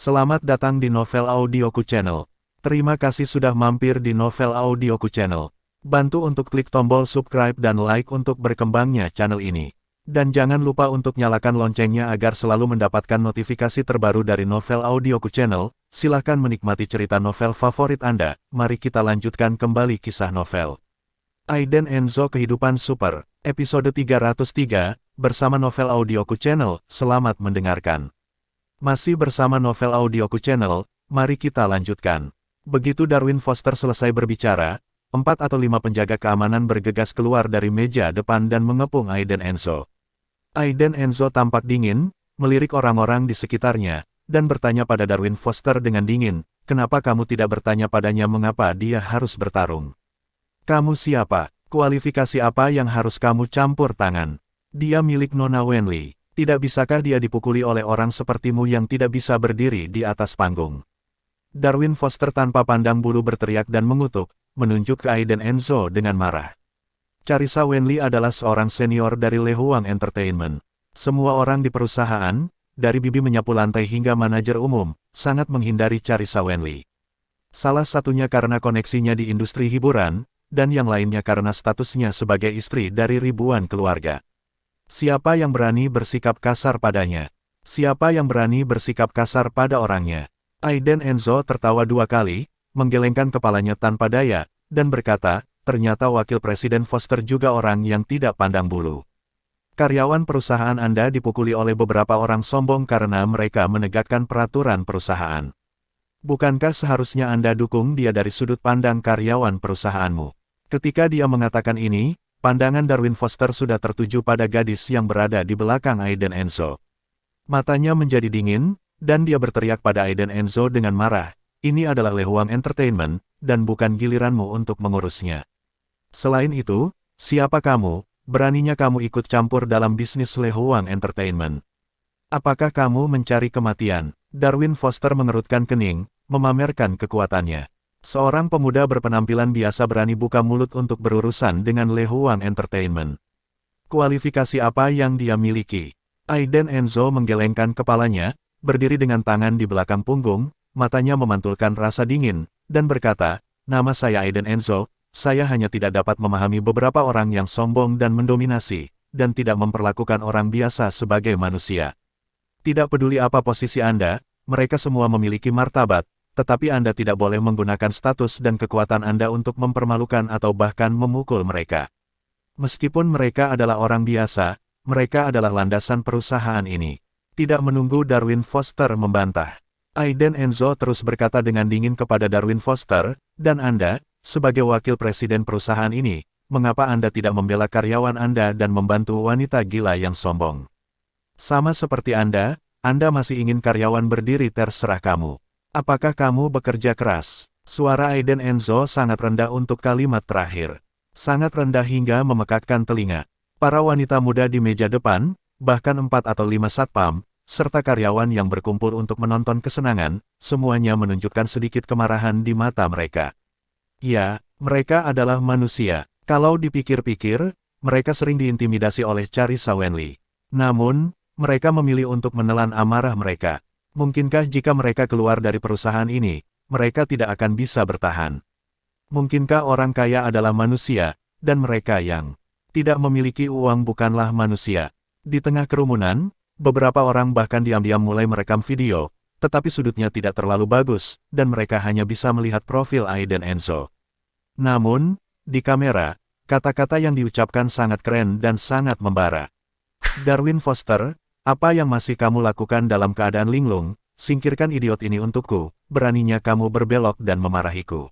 Selamat datang di Novel Audioku Channel. Terima kasih sudah mampir di Novel Audioku Channel. Bantu untuk klik tombol subscribe dan like untuk berkembangnya channel ini. Dan jangan lupa untuk nyalakan loncengnya agar selalu mendapatkan notifikasi terbaru dari Novel Audioku Channel. Silahkan menikmati cerita novel favorit Anda. Mari kita lanjutkan kembali kisah novel Aiden Enzo Kehidupan Super, episode 303, bersama Novel Audioku Channel. Selamat mendengarkan. Masih bersama Novel Audioku Channel, mari kita lanjutkan. Begitu Darwin Foster selesai berbicara, 4 atau 5 penjaga keamanan bergegas keluar dari meja depan dan mengepung Aiden Enzo. Aiden Enzo tampak dingin, melirik orang-orang di sekitarnya, dan bertanya pada Darwin Foster dengan dingin, "Kenapa kamu tidak bertanya padanya mengapa dia harus bertarung? Kamu siapa? Kualifikasi apa yang harus kamu campur tangan? Dia milik Nona Wenli. Tidak bisakah dia dipukuli oleh orang sepertimu yang tidak bisa berdiri di atas panggung?" Darwin Foster tanpa pandang bulu berteriak dan mengutuk, menunjuk ke Aiden Enzo dengan marah. Charissa Wenli adalah seorang senior dari Le Huang Entertainment. Semua orang di perusahaan, dari bibi menyapu lantai hingga manajer umum, sangat menghindari Charissa Wenli. Salah satunya karena koneksinya di industri hiburan, dan yang lainnya karena statusnya sebagai istri dari ribuan keluarga. Siapa yang berani bersikap kasar padanya? Siapa yang berani bersikap kasar pada orangnya? Aiden Enzo tertawa 2 kali, menggelengkan kepalanya tanpa daya, dan berkata, "Ternyata Wakil Presiden Foster juga orang yang tidak pandang bulu. Karyawan perusahaan Anda dipukuli oleh beberapa orang sombong karena mereka menegakkan peraturan perusahaan. Bukankah seharusnya Anda dukung dia dari sudut pandang karyawan perusahaanmu?" Ketika dia mengatakan ini, pandangan Darwin Foster sudah tertuju pada gadis yang berada di belakang Aiden Enzo. Matanya menjadi dingin, dan dia berteriak pada Aiden Enzo dengan marah, "Ini adalah Le Huang Entertainment, dan bukan giliranmu untuk mengurusnya. Selain itu, siapa kamu? Beraninya kamu ikut campur dalam bisnis Le Huang Entertainment? Apakah kamu mencari kematian?" Darwin Foster mengerutkan kening, memamerkan kekuatannya. Seorang pemuda berpenampilan biasa berani buka mulut untuk berurusan dengan Le Huang Entertainment. Kualifikasi apa yang dia miliki? Aiden Enzo menggelengkan kepalanya, berdiri dengan tangan di belakang punggung, matanya memantulkan rasa dingin, dan berkata, "Nama saya Aiden Enzo, saya hanya tidak dapat memahami beberapa orang yang sombong dan mendominasi, dan tidak memperlakukan orang biasa sebagai manusia. Tidak peduli apa posisi Anda, mereka semua memiliki martabat, tetapi Anda tidak boleh menggunakan status dan kekuatan Anda untuk mempermalukan atau bahkan memukul mereka. Meskipun mereka adalah orang biasa, mereka adalah landasan perusahaan ini." Tidak menunggu Darwin Foster membantah, Aiden Enzo terus berkata dengan dingin kepada Darwin Foster, "Dan Anda, sebagai wakil presiden perusahaan ini, mengapa Anda tidak membela karyawan Anda dan membantu wanita gila yang sombong? Sama seperti Anda masih ingin karyawan berdiri terserah kamu. Apakah kamu bekerja keras?" Suara Aiden Enzo sangat rendah untuk kalimat terakhir. Sangat rendah hingga memekakkan telinga. Para wanita muda di meja depan, bahkan 4 atau 5 satpam, serta karyawan yang berkumpul untuk menonton kesenangan, semuanya menunjukkan sedikit kemarahan di mata mereka. Ya, mereka adalah manusia. Kalau dipikir-pikir, mereka sering diintimidasi oleh Charissa Wenli. Namun, mereka memilih untuk menelan amarah mereka. Mungkinkah jika mereka keluar dari perusahaan ini, mereka tidak akan bisa bertahan? Mungkinkah orang kaya adalah manusia, dan mereka yang tidak memiliki uang bukanlah manusia? Di tengah kerumunan, beberapa orang bahkan diam-diam mulai merekam video, tetapi sudutnya tidak terlalu bagus, dan mereka hanya bisa melihat profil Aiden Enzo. Namun, di kamera, kata-kata yang diucapkan sangat keren dan sangat membara. "Darwin Foster, apa yang masih kamu lakukan dalam keadaan linglung? Singkirkan idiot ini untukku, beraninya kamu berbelok dan memarahiku."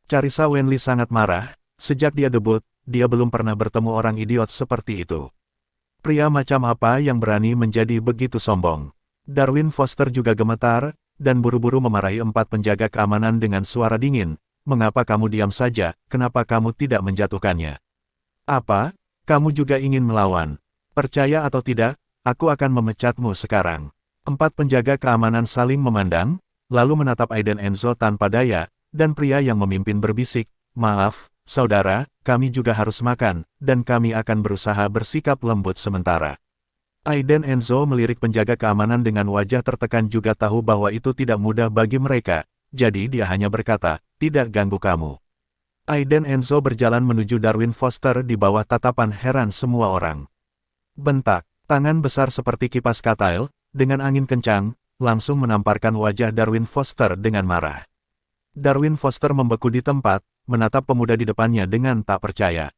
Charissa Wenli sangat marah, sejak dia debut, dia belum pernah bertemu orang idiot seperti itu. Pria macam apa yang berani menjadi begitu sombong? Darwin Foster juga gemetar, dan buru-buru memarahi 4 penjaga keamanan dengan suara dingin, "Mengapa kamu diam saja, kenapa kamu tidak menjatuhkannya? Apa, kamu juga ingin melawan? Percaya atau tidak, aku akan memecatmu sekarang." 4 penjaga keamanan saling memandang, lalu menatap Aiden Enzo tanpa daya, dan pria yang memimpin berbisik, "Maaf, saudara, kami juga harus makan, dan kami akan berusaha bersikap lembut sementara." Aiden Enzo melirik penjaga keamanan dengan wajah tertekan juga tahu bahwa itu tidak mudah bagi mereka, jadi dia hanya berkata, tidak ganggu kamu. Aiden Enzo berjalan menuju Darwin Foster di bawah tatapan heran semua orang. Bentak, tangan besar seperti kipas katail, dengan angin kencang, langsung menamparkan wajah Darwin Foster dengan marah. Darwin Foster membeku di tempat, menatap pemuda di depannya dengan tak percaya.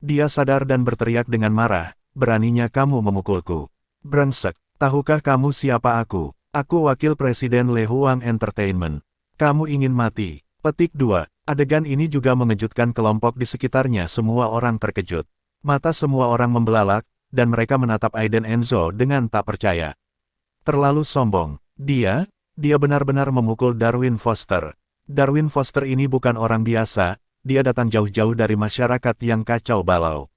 Dia sadar dan berteriak dengan marah, beraninya kamu memukulku. Brengsek, tahukah kamu siapa aku? Aku wakil presiden Le Huang Entertainment. Kamu ingin mati. Petik 2. Adegan ini juga mengejutkan kelompok di sekitarnya. Semua orang terkejut. Mata semua orang membelalak, dan mereka menatap Aiden Enzo dengan tak percaya. Terlalu sombong. Dia benar-benar memukul Darwin Foster. Darwin Foster ini bukan orang biasa. Dia datang jauh-jauh dari masyarakat yang kacau balau.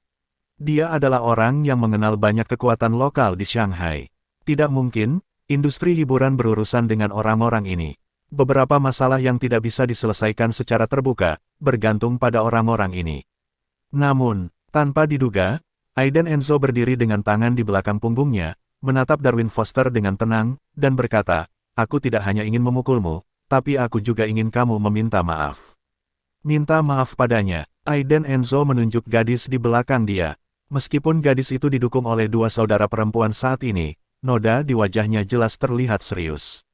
Dia adalah orang yang mengenal banyak kekuatan lokal di Shanghai. Tidak mungkin, industri hiburan berurusan dengan orang-orang ini. Beberapa masalah yang tidak bisa diselesaikan secara terbuka, bergantung pada orang-orang ini. Namun, tanpa diduga, Aiden Enzo berdiri dengan tangan di belakang punggungnya, menatap Darwin Foster dengan tenang, dan berkata, aku tidak hanya ingin memukulmu, tapi aku juga ingin kamu meminta maaf. Minta maaf padanya. Aiden Enzo menunjuk gadis di belakang dia. Meskipun gadis itu didukung oleh dua saudara perempuan saat ini, noda di wajahnya jelas terlihat serius.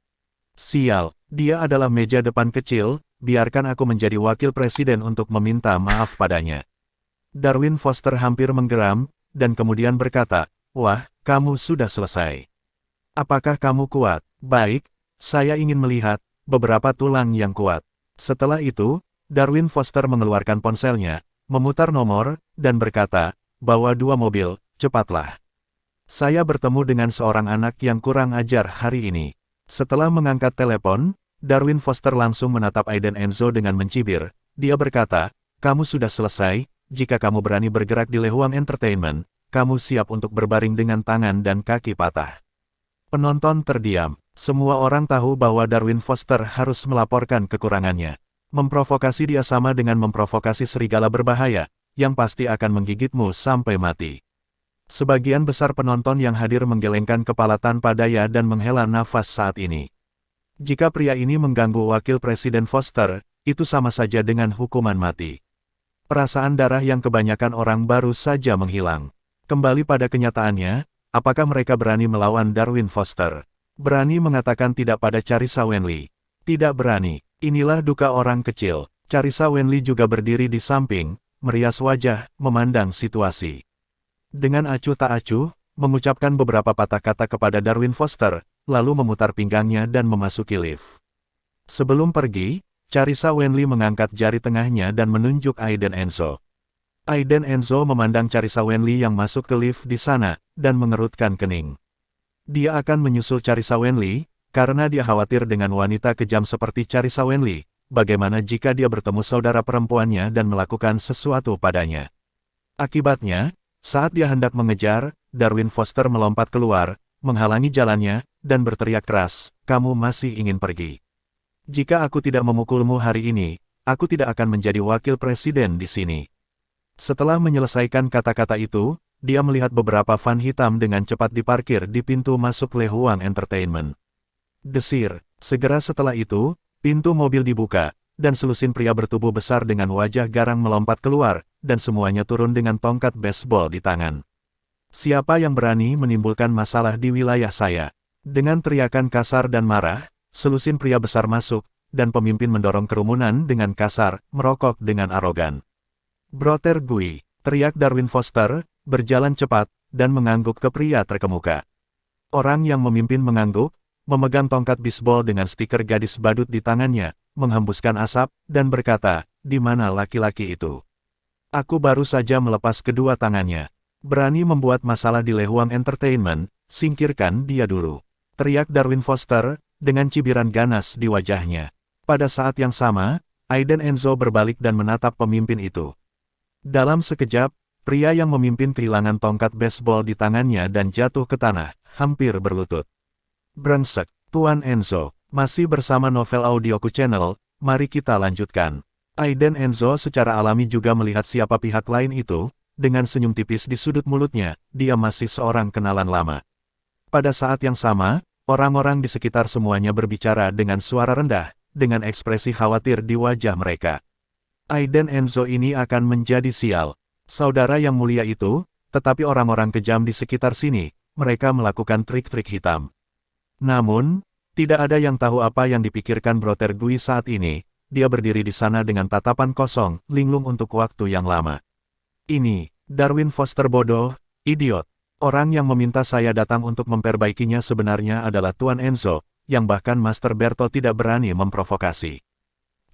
Sial, dia adalah meja depan kecil, biarkan aku menjadi wakil presiden untuk meminta maaf padanya. Darwin Foster hampir menggeram, dan kemudian berkata, wah, kamu sudah selesai. Apakah kamu kuat? Baik, saya ingin melihat beberapa tulang yang kuat. Setelah itu, Darwin Foster mengeluarkan ponselnya, memutar nomor, dan berkata, bawa 2 mobil, cepatlah. Saya bertemu dengan seorang anak yang kurang ajar hari ini. Setelah mengangkat telepon, Darwin Foster langsung menatap Aiden Enzo dengan mencibir. Dia berkata, kamu sudah selesai, jika kamu berani bergerak di Le Huang Entertainment, kamu siap untuk berbaring dengan tangan dan kaki patah. Penonton terdiam. Semua orang tahu bahwa Darwin Foster harus melaporkan kekurangannya. Memprovokasi dia sama dengan memprovokasi serigala berbahaya, yang pasti akan menggigitmu sampai mati. Sebagian besar penonton yang hadir menggelengkan kepala tanpa daya dan menghela nafas saat ini. Jika pria ini mengganggu wakil presiden Foster, itu sama saja dengan hukuman mati. Perasaan darah yang kebanyakan orang baru saja menghilang. Kembali pada kenyataannya, apakah mereka berani melawan Darwin Foster? Berani mengatakan tidak pada Carissa Wenli? Tidak berani. Inilah duka orang kecil. Carissa Wenli juga berdiri di samping, merias wajah, memandang situasi. Dengan acuh tak acuh, mengucapkan beberapa patah kata kepada Darwin Foster, lalu memutar pinggangnya dan memasuki lift. Sebelum pergi, Carissa Wenli mengangkat jari tengahnya dan menunjuk Aiden Enzo. Aiden Enzo memandang Carissa Wenli yang masuk ke lift di sana, dan mengerutkan kening. Dia akan menyusul Carissa Wenli, karena dia khawatir dengan wanita kejam seperti Carissa Wenli, bagaimana jika dia bertemu saudara perempuannya dan melakukan sesuatu padanya. Akibatnya, saat dia hendak mengejar, Darwin Foster melompat keluar, menghalangi jalannya, dan berteriak keras, kamu masih ingin pergi. Jika aku tidak memukulmu hari ini, aku tidak akan menjadi wakil presiden di sini. Setelah menyelesaikan kata-kata itu, dia melihat beberapa van hitam dengan cepat diparkir di pintu masuk Le Huang Entertainment. Desir. Segera setelah itu, pintu mobil dibuka, dan selusin pria bertubuh besar dengan wajah garang melompat keluar, dan semuanya turun dengan tongkat baseball di tangan. Siapa yang berani menimbulkan masalah di wilayah saya? Dengan teriakan kasar dan marah, selusin pria besar masuk, dan pemimpin mendorong kerumunan dengan kasar, merokok dengan arogan. Brother Gui, teriak Darwin Foster, berjalan cepat, dan mengangguk ke pria terkemuka. Orang yang memimpin mengangguk, memegang tongkat bisbol dengan stiker gadis badut di tangannya, menghembuskan asap, dan berkata, di mana laki-laki itu? Aku baru saja melepas kedua tangannya. Berani membuat masalah di Le Huang Entertainment, singkirkan dia dulu. Teriak Darwin Foster, dengan cibiran ganas di wajahnya. Pada saat yang sama, Aiden Enzo berbalik dan menatap pemimpin itu. Dalam sekejap, pria yang memimpin kehilangan tongkat baseball di tangannya dan jatuh ke tanah, hampir berlutut. Brengsek, Tuan Enzo, masih bersama Novel Audioku Channel, mari kita lanjutkan. Aiden Enzo secara alami juga melihat siapa pihak lain itu, dengan senyum tipis di sudut mulutnya, dia masih seorang kenalan lama. Pada saat yang sama, orang-orang di sekitar semuanya berbicara dengan suara rendah, dengan ekspresi khawatir di wajah mereka. Aiden Enzo ini akan menjadi sial. Saudara yang mulia itu, tetapi orang-orang kejam di sekitar sini, mereka melakukan trik-trik hitam. Namun, tidak ada yang tahu apa yang dipikirkan Brother Gui saat ini. Dia berdiri di sana dengan tatapan kosong, linglung untuk waktu yang lama. Ini, Darwin Foster bodoh, idiot. Orang yang meminta saya datang untuk memperbaikinya sebenarnya adalah Tuan Enzo, yang bahkan Master Berto tidak berani memprovokasi.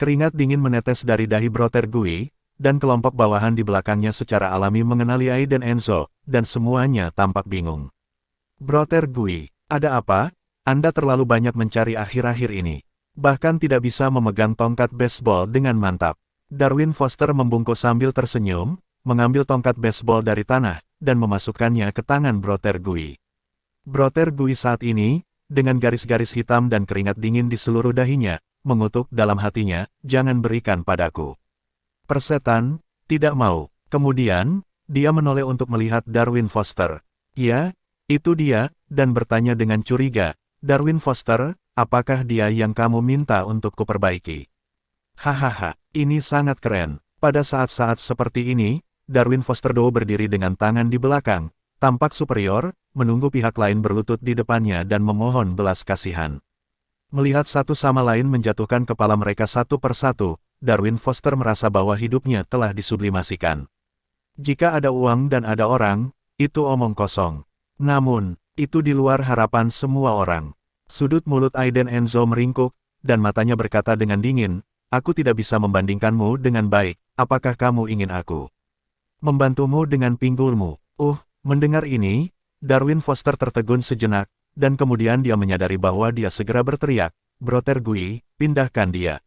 Keringat dingin menetes dari dahi Brother Gui, dan kelompok bawahan di belakangnya secara alami mengenali Aiden Enzo, dan semuanya tampak bingung. Brother Gui, ada apa? Anda terlalu banyak mencari akhir-akhir ini. Bahkan tidak bisa memegang tongkat baseball dengan mantap. Darwin Foster membungkuk sambil tersenyum, mengambil tongkat baseball dari tanah, dan memasukkannya ke tangan Brother Gui. Brother Gui saat ini, dengan garis-garis hitam dan keringat dingin di seluruh dahinya, mengutuk dalam hatinya, jangan berikan padaku. Persetan, tidak mau. Kemudian, dia menoleh untuk melihat Darwin Foster. Ya, itu dia, dan bertanya dengan curiga, Darwin Foster, apakah dia yang kamu minta untuk kuperbaiki? Hahaha, ini sangat keren. Pada saat-saat seperti ini, Darwin Foster Do berdiri dengan tangan di belakang, tampak superior, menunggu pihak lain berlutut di depannya dan memohon belas kasihan. Melihat satu sama lain menjatuhkan kepala mereka satu persatu, Darwin Foster merasa bahwa hidupnya telah disublimasikan. Jika ada uang dan ada orang, itu omong kosong. Namun, itu di luar harapan semua orang. Sudut mulut Aiden Enzo meringkuk, dan matanya berkata dengan dingin, aku tidak bisa membandingkanmu dengan baik, apakah kamu ingin aku membantumu dengan pinggulmu? Mendengar ini, Darwin Foster tertegun sejenak, dan kemudian dia menyadari bahwa dia segera berteriak, Brother Gui, pindahkan dia.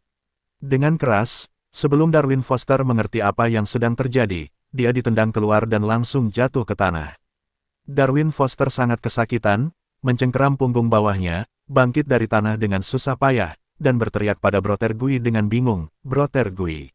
Dengan keras, sebelum Darwin Foster mengerti apa yang sedang terjadi, dia ditendang keluar dan langsung jatuh ke tanah. Darwin Foster sangat kesakitan, mencengkeram punggung bawahnya, bangkit dari tanah dengan susah payah, dan berteriak pada Brother Gui dengan bingung, Brother Gui,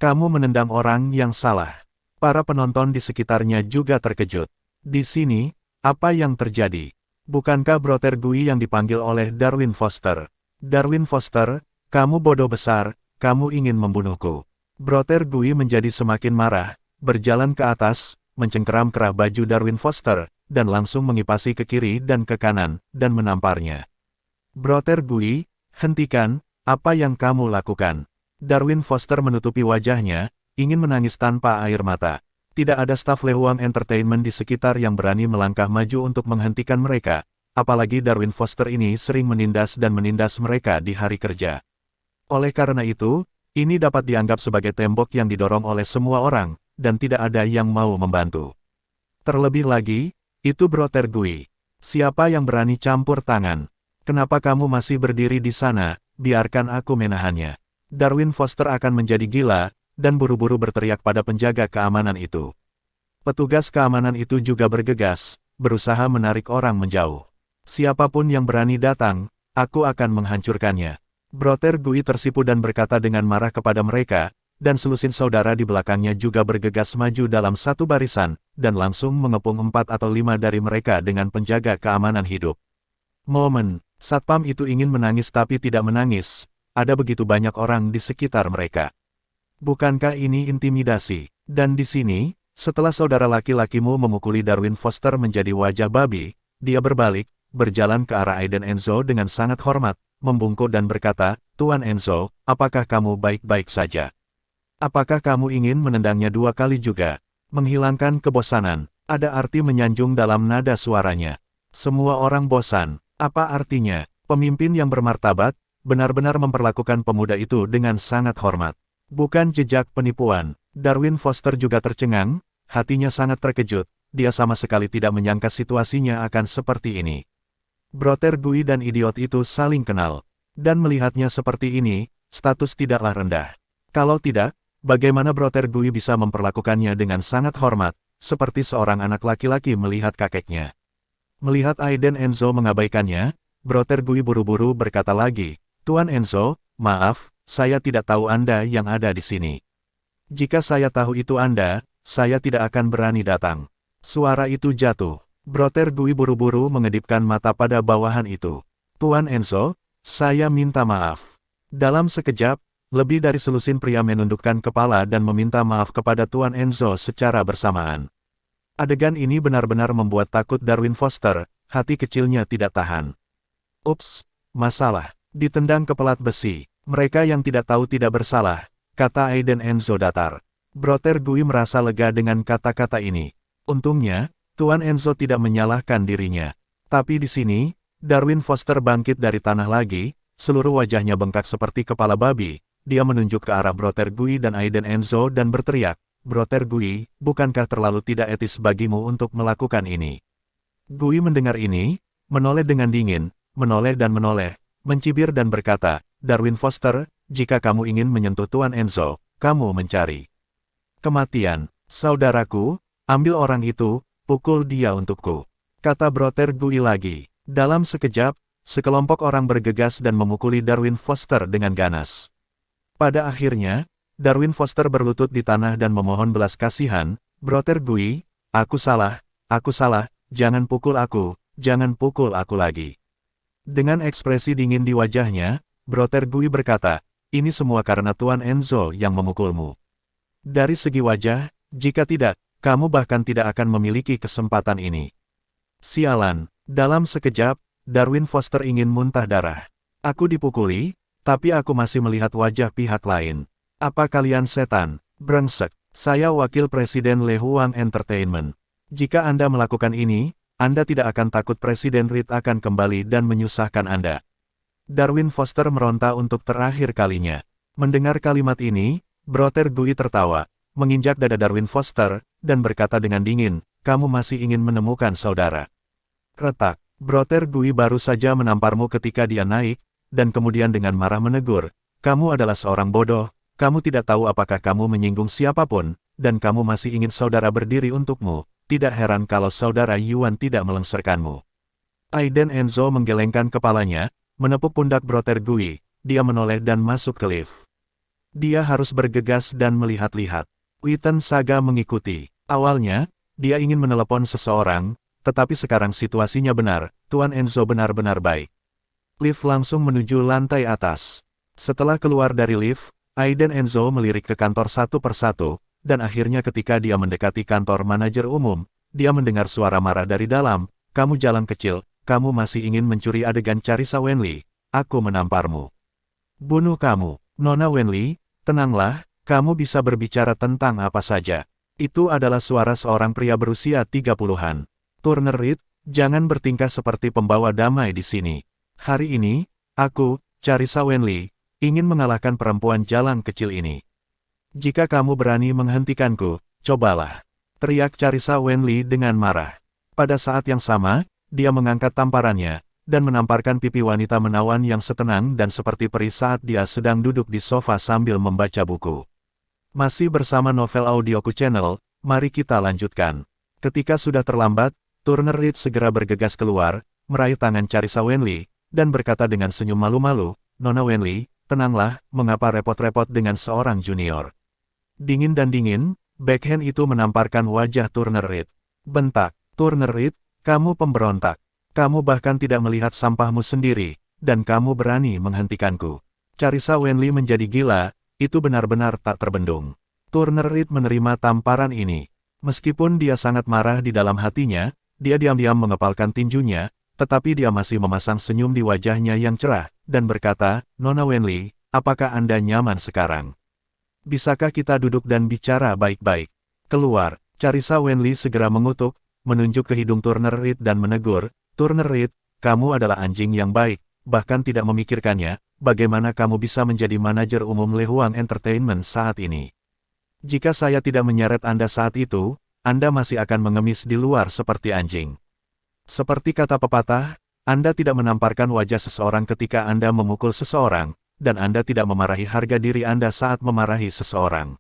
kamu menendang orang yang salah. Para penonton di sekitarnya juga terkejut. Di sini, apa yang terjadi? Bukankah Brother Gui yang dipanggil oleh Darwin Foster? Darwin Foster, kamu bodoh besar, kamu ingin membunuhku. Brother Gui menjadi semakin marah, berjalan ke atas, mencengkeram kerah baju Darwin Foster, dan langsung mengipasi ke kiri dan ke kanan, dan menamparnya. Brother Gui, hentikan, apa yang kamu lakukan? Darwin Foster menutupi wajahnya, ingin menangis tanpa air mata. Tidak ada staf Lehuang Entertainment di sekitar yang berani melangkah maju untuk menghentikan mereka, apalagi Darwin Foster ini sering menindas dan menindas mereka di hari kerja. Oleh karena itu, ini dapat dianggap sebagai tembok yang didorong oleh semua orang, dan tidak ada yang mau membantu. Terlebih lagi, itu Brother Gui. Siapa yang berani campur tangan? Kenapa kamu masih berdiri di sana? Biarkan aku menahannya. Darwin Foster akan menjadi gila, dan buru-buru berteriak pada penjaga keamanan itu. Petugas keamanan itu juga bergegas, berusaha menarik orang menjauh. Siapapun yang berani datang, aku akan menghancurkannya. Brother Gui tersipu dan berkata dengan marah kepada mereka, dan selusin saudara di belakangnya juga bergegas maju dalam satu barisan, dan langsung mengepung 4 atau 5 dari mereka dengan penjaga keamanan hidup. Satpam itu ingin menangis tapi tidak menangis, ada begitu banyak orang di sekitar mereka. Bukankah ini intimidasi? Dan di sini, setelah saudara laki-lakimu memukuli Darwin Foster menjadi wajah babi, dia berbalik, berjalan ke arah Aiden Enzo dengan sangat hormat, membungkuk dan berkata, Tuan Enzo, apakah kamu baik-baik saja? Apakah kamu ingin menendangnya 2 kali juga? Menghilangkan kebosanan, ada arti menyanjung dalam nada suaranya. Semua orang bosan, apa artinya? Pemimpin yang bermartabat, benar-benar memperlakukan pemuda itu dengan sangat hormat. Bukan jejak penipuan. Darwin Foster juga tercengang, hatinya sangat terkejut, dia sama sekali tidak menyangka situasinya akan seperti ini. Brother Gui dan idiot itu saling kenal. Dan melihatnya seperti ini, status tidaklah rendah. Kalau tidak, bagaimana Brother Gui bisa memperlakukannya dengan sangat hormat, seperti seorang anak laki-laki melihat kakeknya. Melihat Aiden Enzo mengabaikannya, Brother Gui buru-buru berkata lagi, Tuan Enzo, maaf, saya tidak tahu Anda yang ada di sini. Jika saya tahu itu Anda, saya tidak akan berani datang. Suara itu jatuh. Brother Gui buru-buru mengedipkan mata pada bawahan itu. Tuan Enzo, saya minta maaf. Dalam sekejap, lebih dari selusin pria menundukkan kepala dan meminta maaf kepada Tuan Enzo secara bersamaan. Adegan ini benar-benar membuat takut Darwin Foster, hati kecilnya tidak tahan. Ups, masalah. Ditendang ke pelat besi. Mereka yang tidak tahu tidak bersalah, kata Aiden Enzo datar. Brother Gui merasa lega dengan kata-kata ini. Untungnya, Tuan Enzo tidak menyalahkan dirinya. Tapi di sini, Darwin Foster bangkit dari tanah lagi, seluruh wajahnya bengkak seperti kepala babi. Dia menunjuk ke arah Brother Gui dan Aiden Enzo dan berteriak, Brother Gui, bukankah terlalu tidak etis bagimu untuk melakukan ini? Gui mendengar ini, menoleh dengan dingin, menoleh dan menoleh, mencibir dan berkata, Darwin Foster, jika kamu ingin menyentuh Tuan Enzo, kamu mencari kematian. Saudaraku, ambil orang itu, pukul dia untukku. Kata Brother Gui lagi. Dalam sekejap, sekelompok orang bergegas dan memukuli Darwin Foster dengan ganas. Pada akhirnya, Darwin Foster berlutut di tanah dan memohon belas kasihan, Brother Gui, aku salah, jangan pukul aku lagi. Dengan ekspresi dingin di wajahnya, Brother Gui berkata, ini semua karena Tuan Enzo yang memukulmu. Dari segi wajah, jika tidak, kamu bahkan tidak akan memiliki kesempatan ini. Sialan, dalam sekejap, Darwin Foster ingin muntah darah. Aku dipukuli, tapi aku masih melihat wajah pihak lain. Apa kalian setan? Brengsek. Saya wakil Presiden Le Huang Entertainment. Jika Anda melakukan ini, Anda tidak akan takut Presiden Reed akan kembali dan menyusahkan Anda. Darwin Foster meronta untuk terakhir kalinya. Mendengar kalimat ini, Brother Gui tertawa, menginjak dada Darwin Foster, dan berkata dengan dingin, kamu masih ingin menemukan saudara. Retak, Brother Gui baru saja menamparmu ketika dia naik, dan kemudian dengan marah menegur, kamu adalah seorang bodoh, kamu tidak tahu apakah kamu menyinggung siapapun, dan kamu masih ingin saudara berdiri untukmu, tidak heran kalau saudara Yuan tidak melengsarkanmu. Aiden Enzo menggelengkan kepalanya, menepuk pundak Brother Gui, dia menoleh dan masuk ke lift. Dia harus bergegas dan melihat-lihat. Witten Saga mengikuti. Awalnya, dia ingin menelepon seseorang, tetapi sekarang situasinya benar, Tuan Enzo benar-benar baik. Lift langsung menuju lantai atas. Setelah keluar dari lift, Aiden Enzo melirik ke kantor satu persatu, dan akhirnya ketika dia mendekati kantor manajer umum, dia mendengar suara marah dari dalam, kamu jalan kecil, kamu masih ingin mencuri adegan Carissa Wenli, aku menamparmu. Bunuh kamu, Nona Wenli, tenanglah, kamu bisa berbicara tentang apa saja. Itu adalah suara seorang pria berusia 30-an. Turner Reed, jangan bertingkah seperti pembawa damai di sini. Hari ini, aku, Carissa Wenli, ingin mengalahkan perempuan jalan kecil ini. Jika kamu berani menghentikanku, cobalah. Teriak Carissa Wenli dengan marah. Pada saat yang sama, dia mengangkat tamparannya, dan menamparkan pipi wanita menawan yang setenang dan seperti peri saat dia sedang duduk di sofa sambil membaca buku. Masih bersama Novel Audioku Channel, mari kita lanjutkan. Ketika sudah terlambat, Turner Reed segera bergegas keluar, meraih tangan Carissa Wenli, dan berkata dengan senyum malu-malu, Nona Wenli, tenanglah, mengapa repot-repot dengan seorang junior. Dingin dan dingin, backhand itu menamparkan wajah Turner Reed. Bentak, Turner Reed, kamu pemberontak. Kamu bahkan tidak melihat sampahmu sendiri, dan kamu berani menghentikanku. Carissa Wenli menjadi gila, itu benar-benar tak terbendung. Turner Reed menerima tamparan ini. Meskipun dia sangat marah di dalam hatinya, dia diam-diam mengepalkan tinjunya, tetapi dia masih memasang senyum di wajahnya yang cerah, dan berkata, Nona Wenli, apakah Anda nyaman sekarang? Bisakah kita duduk dan bicara baik-baik? Keluar, Carissa Wenli segera mengutuk, menunjuk ke hidung Turner Reed dan menegur, Turner Reed, kamu adalah anjing yang baik, bahkan tidak memikirkannya, bagaimana kamu bisa menjadi manajer umum Le Huang Entertainment saat ini. Jika saya tidak menyeret Anda saat itu, Anda masih akan mengemis di luar seperti anjing. Seperti kata pepatah, Anda tidak menamparkan wajah seseorang ketika Anda memukul seseorang, dan Anda tidak memarahi harga diri Anda saat memarahi seseorang.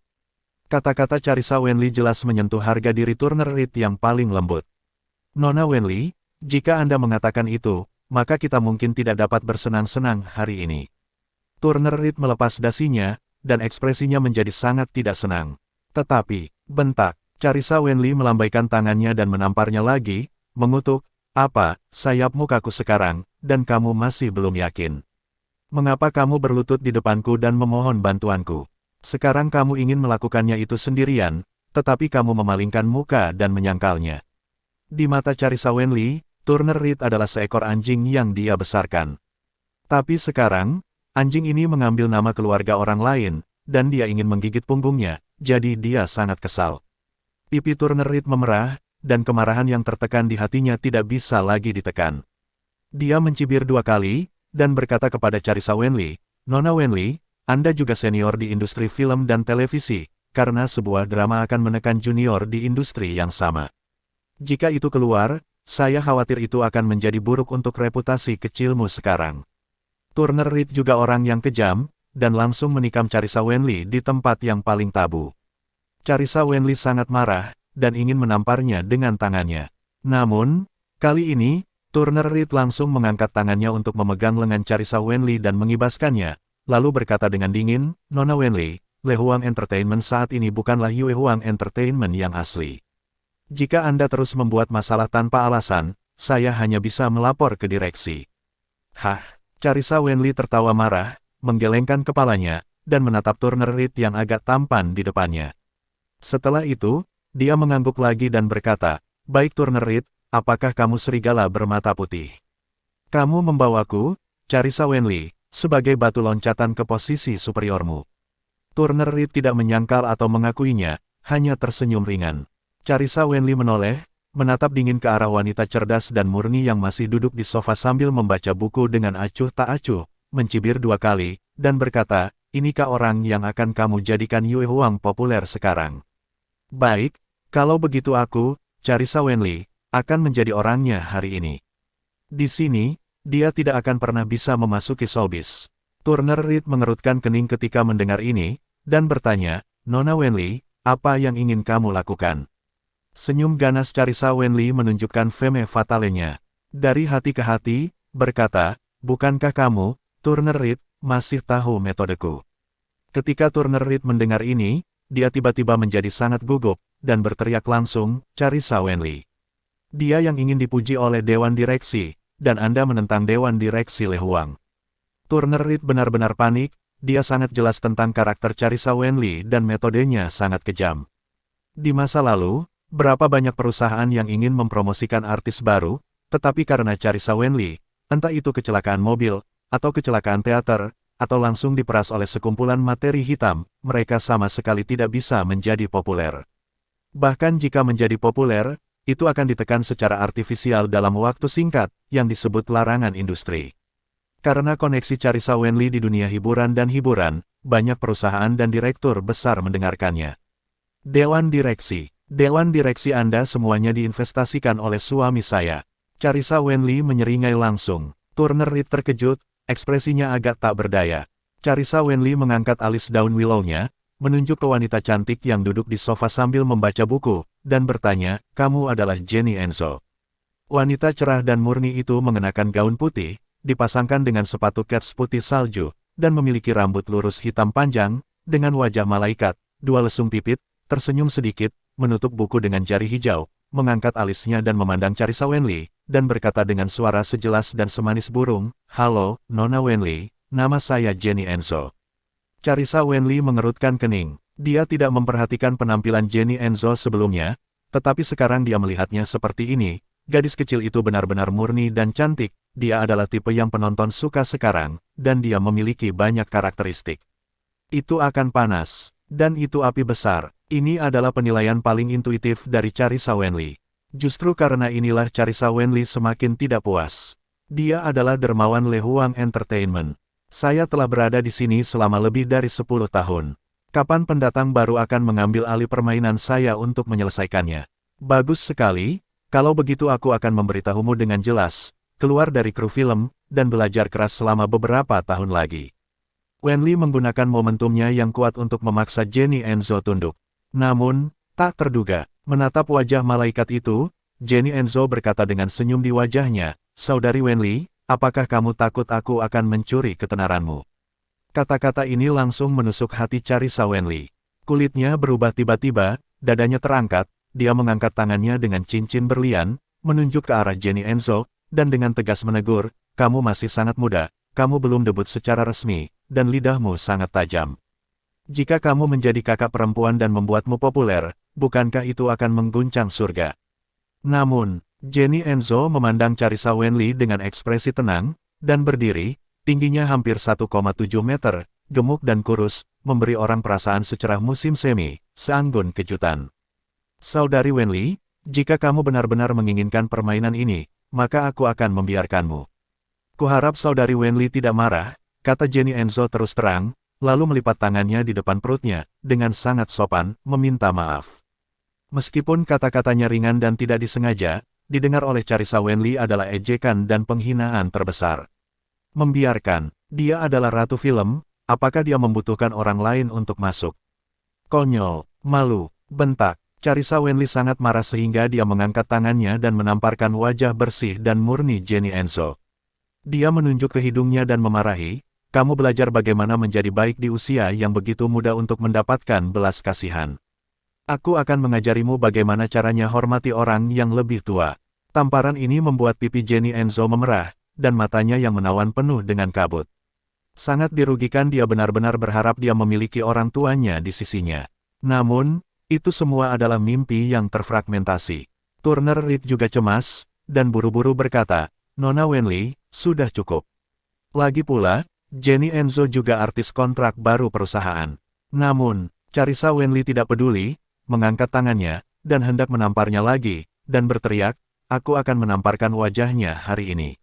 Kata-kata Carissa Wenli jelas menyentuh harga diri Turner Reed yang paling lembut. Nona Wenli, jika Anda mengatakan itu, maka kita mungkin tidak dapat bersenang-senang hari ini. Turner Reed melepas dasinya, dan ekspresinya menjadi sangat tidak senang. Tetapi, bentak, Carissa Wenli melambaikan tangannya dan menamparnya lagi, mengutuk, "Apa, sayapmu kaku sekarang, dan kamu masih belum yakin? Mengapa kamu berlutut di depanku dan memohon bantuanku? Sekarang kamu ingin melakukannya itu sendirian, tetapi kamu memalingkan muka dan menyangkalnya." Di mata Carissa Wenli, Turner Reed adalah seekor anjing yang dia besarkan. Tapi sekarang, anjing ini mengambil nama keluarga orang lain, dan dia ingin menggigit punggungnya, jadi dia sangat kesal. Pipi Turner Reed memerah, dan kemarahan yang tertekan di hatinya tidak bisa lagi ditekan. Dia mencibir 2 kali, dan berkata kepada Carissa Wenli, "Nona Wenli, Anda juga senior di industri film dan televisi, karena sebuah drama akan menekan junior di industri yang sama. Jika itu keluar, saya khawatir itu akan menjadi buruk untuk reputasi kecilmu sekarang." Turner Reed juga orang yang kejam, dan langsung menikam Carissa Wenli di tempat yang paling tabu. Carissa Wenli sangat marah, dan ingin menamparnya dengan tangannya. Namun, kali ini, Turner Reed langsung mengangkat tangannya untuk memegang lengan Carissa Wenli dan mengibaskannya, lalu berkata dengan dingin, "Nona Wenli, Le Huang Entertainment saat ini bukanlah Yue Huang Entertainment yang asli. Jika Anda terus membuat masalah tanpa alasan, saya hanya bisa melapor ke direksi." Hah? Carissa Wenli tertawa marah, menggelengkan kepalanya, dan menatap Turner Reed yang agak tampan di depannya. Setelah itu, dia mengangguk lagi dan berkata, "Baik Turner Reed, apakah kamu serigala bermata putih? Kamu membawaku, Carissa Wenli, sebagai batu loncatan ke posisi superiormu." Turner Reed tidak menyangkal atau mengakuinya, hanya tersenyum ringan. Carissa Wenli menoleh, menatap dingin ke arah wanita cerdas dan murni yang masih duduk di sofa sambil membaca buku dengan acuh tak acuh, mencibir 2 kali, dan berkata, "Inikah orang yang akan kamu jadikan Yue Huang populer sekarang? Baik, kalau begitu aku, Carissa Wenli, akan menjadi orangnya hari ini. Di sini, dia tidak akan pernah bisa memasuki showbiz." Turner Reed mengerutkan kening ketika mendengar ini, dan bertanya, "Nona Wenli, apa yang ingin kamu lakukan?" Senyum ganas Carissa Wenli menunjukkan femme fatale-nya. Dari hati ke hati, berkata, "Bukankah kamu, Turner Reed, masih tahu metodeku?" Ketika Turner Reed mendengar ini, dia tiba-tiba menjadi sangat gugup, dan berteriak langsung, "Carissa Wenli. Dia yang ingin dipuji oleh Dewan Direksi, dan Anda menentang Dewan Direksi Le Huang." Turner Reed benar-benar panik, dia sangat jelas tentang karakter Carissa Wenli dan metodenya sangat kejam. Di masa lalu, berapa banyak perusahaan yang ingin mempromosikan artis baru, tetapi karena Carissa Wenli, entah itu kecelakaan mobil, atau kecelakaan teater, atau langsung diperas oleh sekumpulan materi hitam, mereka sama sekali tidak bisa menjadi populer. Bahkan jika menjadi populer, itu akan ditekan secara artifisial dalam waktu singkat, yang disebut larangan industri. Karena koneksi Carissa Wenli di dunia hiburan dan hiburan, banyak perusahaan dan direktur besar mendengarkannya. Dewan Direksi. Dewan Direksi Anda semuanya diinvestasikan oleh suami saya. Carissa Wenli menyeringai langsung. Turner Reed terkejut, ekspresinya agak tak berdaya. Carissa Wenli mengangkat alis daun willow-nya, menunjuk ke wanita cantik yang duduk di sofa sambil membaca buku, dan bertanya, "Kamu adalah Jenny Enzo." Wanita cerah dan murni itu mengenakan gaun putih, dipasangkan dengan sepatu kets putih salju, dan memiliki rambut lurus hitam panjang, dengan wajah malaikat, 2 lesung pipit, tersenyum sedikit, menutup buku dengan jari hijau, mengangkat alisnya dan memandang Carissa Wenli, dan berkata dengan suara sejelas dan semanis burung, "Halo, Nona Wenli, nama saya Jenny Enzo." Carissa Wenli mengerutkan kening. Dia tidak memperhatikan penampilan Jenny Enzo sebelumnya, tetapi sekarang dia melihatnya seperti ini, gadis kecil itu benar-benar murni dan cantik, dia adalah tipe yang penonton suka sekarang, dan dia memiliki banyak karakteristik. Itu akan panas, dan itu api besar. Ini adalah penilaian paling intuitif dari Carissa Wenli. Justru karena inilah Carissa Wenli semakin tidak puas. Dia adalah dermawan Le Huang Entertainment. Saya telah berada di sini selama lebih dari 10 tahun. Kapan pendatang baru akan mengambil alih permainan saya untuk menyelesaikannya? Bagus sekali, kalau begitu aku akan memberitahumu dengan jelas, keluar dari kru film, dan belajar keras selama beberapa tahun lagi. Wenli menggunakan momentumnya yang kuat untuk memaksa Jenny Enzo tunduk. Namun, tak terduga, menatap wajah malaikat itu, Jenny Enzo berkata dengan senyum di wajahnya, "Saudari Wenli, apakah kamu takut aku akan mencuri ketenaranmu?" Kata-kata ini langsung menusuk hati Carissa Wenli. Kulitnya berubah tiba-tiba, dadanya terangkat, dia mengangkat tangannya dengan cincin berlian, menunjuk ke arah Jenny Enzo, dan dengan tegas menegur, kamu masih sangat muda, kamu belum debut secara resmi, dan lidahmu sangat tajam. Jika kamu menjadi kakak perempuan dan membuatmu populer, bukankah itu akan mengguncang surga? Namun, Jenny Enzo memandang Carissa Wenli dengan ekspresi tenang, dan berdiri, tingginya hampir 1,7 meter, gemuk dan kurus, memberi orang perasaan secerah musim semi, seanggun kejutan. Saudari Wenli, jika kamu benar-benar menginginkan permainan ini, maka aku akan membiarkanmu. Kuharap Saudari Wenli tidak marah, kata Jenny Enzo terus terang, lalu melipat tangannya di depan perutnya, dengan sangat sopan, meminta maaf. Meskipun kata-katanya ringan dan tidak disengaja, didengar oleh Carissa Wenli adalah ejekan dan penghinaan terbesar. Membiarkan, dia adalah ratu film, apakah dia membutuhkan orang lain untuk masuk? Konyol, malu, bentak. Carissa Wenli sangat marah sehingga dia mengangkat tangannya dan menamparkan wajah bersih dan murni Jenny Enzo. Dia menunjuk ke hidungnya dan memarahi, kamu belajar bagaimana menjadi baik di usia yang begitu muda untuk mendapatkan belas kasihan. Aku akan mengajarimu bagaimana caranya hormati orang yang lebih tua. Tamparan ini membuat pipi Jenny Enzo memerah, dan matanya yang menawan penuh dengan kabut. Sangat dirugikan dia benar-benar berharap dia memiliki orang tuanya di sisinya. Namun, itu semua adalah mimpi yang terfragmentasi. Turner Reed juga cemas, dan buru-buru berkata, Nona Wenli, sudah cukup. Lagi pula, Jenny Enzo juga artis kontrak baru perusahaan. Namun, Carissa Wenli tidak peduli, mengangkat tangannya, dan hendak menamparnya lagi, dan berteriak, aku akan menamparkan wajahnya hari ini.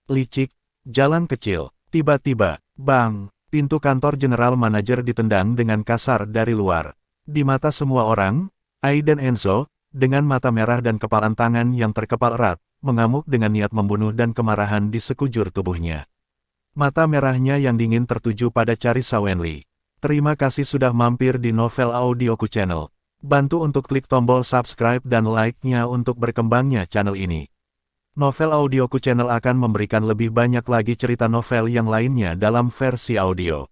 Licik, jalan kecil, tiba-tiba, bang, pintu kantor general manajer ditendang dengan kasar dari luar. Di mata semua orang, Aiden Enzo, dengan mata merah dan kepalan tangan yang terkepal erat, mengamuk dengan niat membunuh dan kemarahan di sekujur tubuhnya. Mata merahnya yang dingin tertuju pada Carissa Wenli. Terima kasih sudah mampir di Novel Audioku Channel. Bantu untuk klik tombol subscribe dan like-nya untuk berkembangnya channel ini. Novel Audioku Channel akan memberikan lebih banyak lagi cerita novel yang lainnya dalam versi audio.